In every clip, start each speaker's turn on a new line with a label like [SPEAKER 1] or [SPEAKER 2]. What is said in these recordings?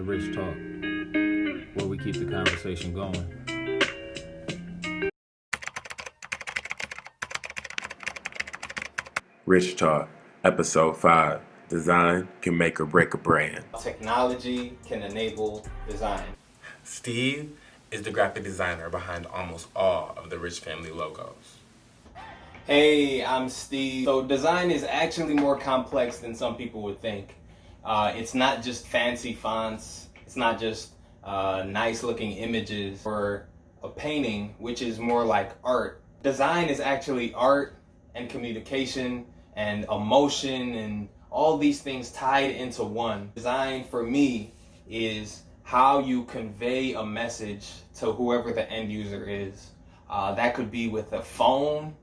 [SPEAKER 1] to Rich Talk, where we keep the conversation going.
[SPEAKER 2] Rich Talk, Episode 5. Design can make or break a brand.
[SPEAKER 3] Technology can enable design.
[SPEAKER 4] Steve is the graphic designer behind almost all of the Rich family logos.
[SPEAKER 3] Hey, I'm Steve. So design is actually more complex than some people would think. It's not just fancy fonts. It's not just nice looking images or a painting, which is more like art. Design is actually art and communication and emotion and all these things tied into one. Design for me is how you convey a message to whoever the end user is. That could be with a phone.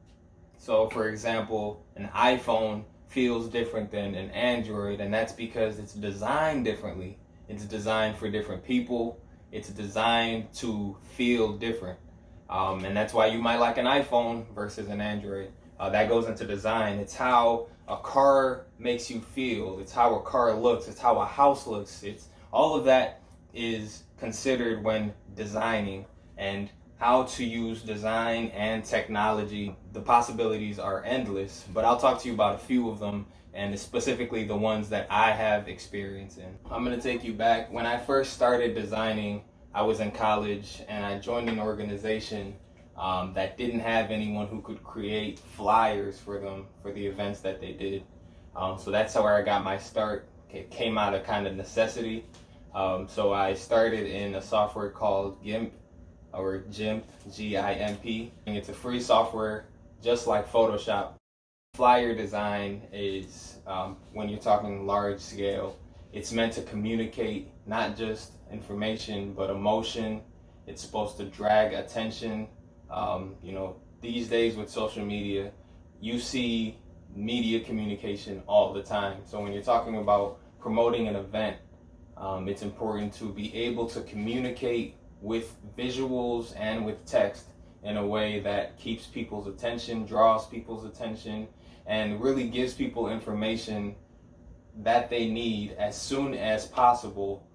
[SPEAKER 3] So for example, an iPhone feels different than an Android, and that's because it's designed differently. It's designed for different people. It's designed to feel different. And that's why you might like an iPhone versus an Android. That goes into design. It's how a car makes you feel. It's how a car looks. It's how a house looks. It's all of that is considered when designing, and how to use design and technology. The possibilities are endless, but I'll talk to you about a few of them, and specifically the ones that I have experience in. I'm gonna take you back. When I first started designing, I was in college and I joined an organization that didn't have anyone who could create flyers for them for the events that they did. So that's how I got my start. It came out of kind of necessity. So I started in a software called GIMP, or GIMP, G-I-M-P. It's a free software, just like Photoshop. Flyer design is, when you're talking large scale, it's meant to communicate not just information, but emotion. It's supposed to drag attention. These days with social media, you see media communication all the time. So when you're talking about promoting an event, it's important to be able to communicate with visuals and with text in a way that keeps people's attention, draws people's attention, and really gives people information that they need as soon as possible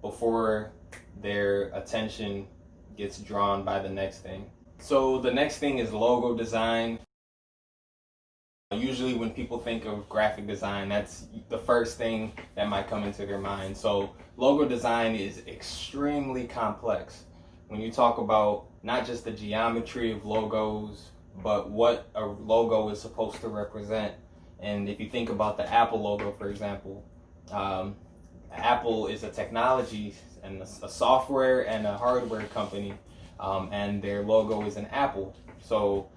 [SPEAKER 3] before their attention gets drawn by the next thing. So the next thing is logo design. Usually when people think of graphic design, that's the first thing that might come into their mind. So logo design is extremely complex. When you talk about not just the geometry of logos, but what a logo is supposed to represent. And if you think about the Apple logo, for example, Apple is a technology and a software and a hardware company, and their logo is an apple. So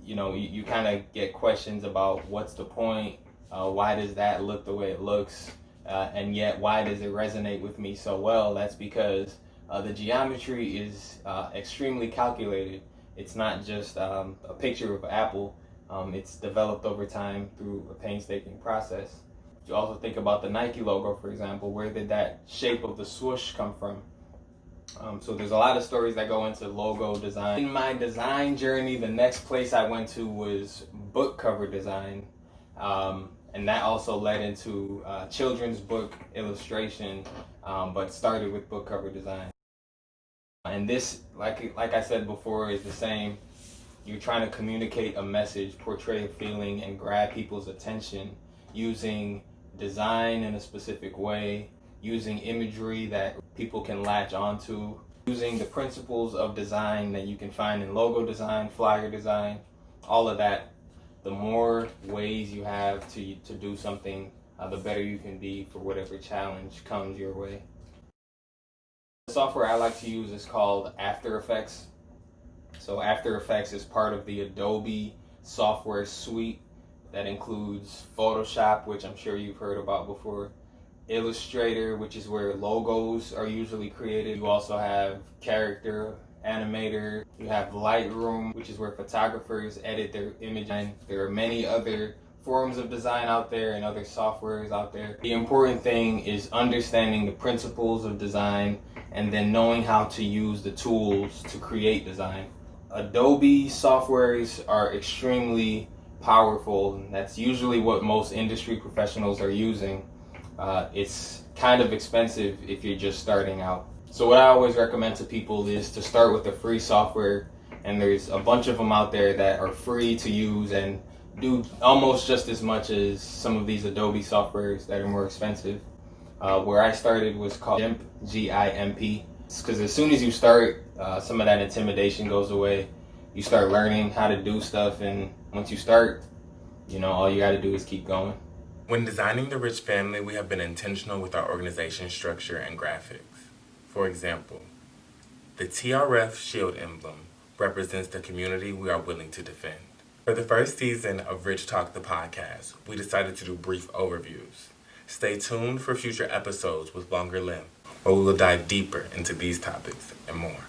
[SPEAKER 3] you kind of get questions about what's the point, why does that look the way it looks, and yet why does it resonate with me so well? That's because the geometry is extremely calculated. It's not just a picture of Apple. It's developed over time through a painstaking process. You also think about the Nike logo, for example. Where did that shape of the swoosh come from? So there's a lot of stories that go into logo design. In my design journey, the next place I went to was book cover design. And that also led into children's book illustration, but started with book cover design. And this, like I said before, is the same. You're trying to communicate a message, portray a feeling, and grab people's attention using design in a specific way, using imagery that people can latch onto, using the principles of design that you can find in logo design, flyer design, all of that. The more ways you have to do something, the better you can be for whatever challenge comes your way. The software I like to use is called After Effects. So After Effects is part of the Adobe software suite that includes Photoshop, which I'm sure you've heard about before, Illustrator, which is where logos are usually created. You also have Character Animator. You have Lightroom, which is where photographers edit their image. And there are many other forms of design out there and other softwares out there. The important thing is understanding the principles of design and then knowing how to use the tools to create design. Adobe softwares are extremely powerful. That's usually what most industry professionals are using. it's kind of expensive if you're just starting out. So what I always recommend to people is to start with a free software, and there's a bunch of them out there that are free to use and do almost just as much as some of these Adobe softwares that are more expensive. Where I started was called GIMP, G-I-M-P, because as soon as you start, some of that intimidation goes away. You start learning how to do stuff, and once you start, all you got to do is keep going.
[SPEAKER 4] When designing the Rich Family, we have been intentional with our organization structure and graphics. For example, the TRF shield emblem represents the community we are willing to defend. For the first season of Rich Talk the podcast, we decided to do brief overviews. Stay tuned for future episodes with longer length, where we will dive deeper into these topics and more.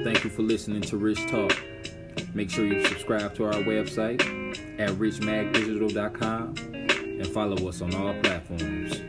[SPEAKER 1] Thank you for listening to Rich Talk. Make sure you subscribe to our website at richmagdigital.com and follow us on all platforms.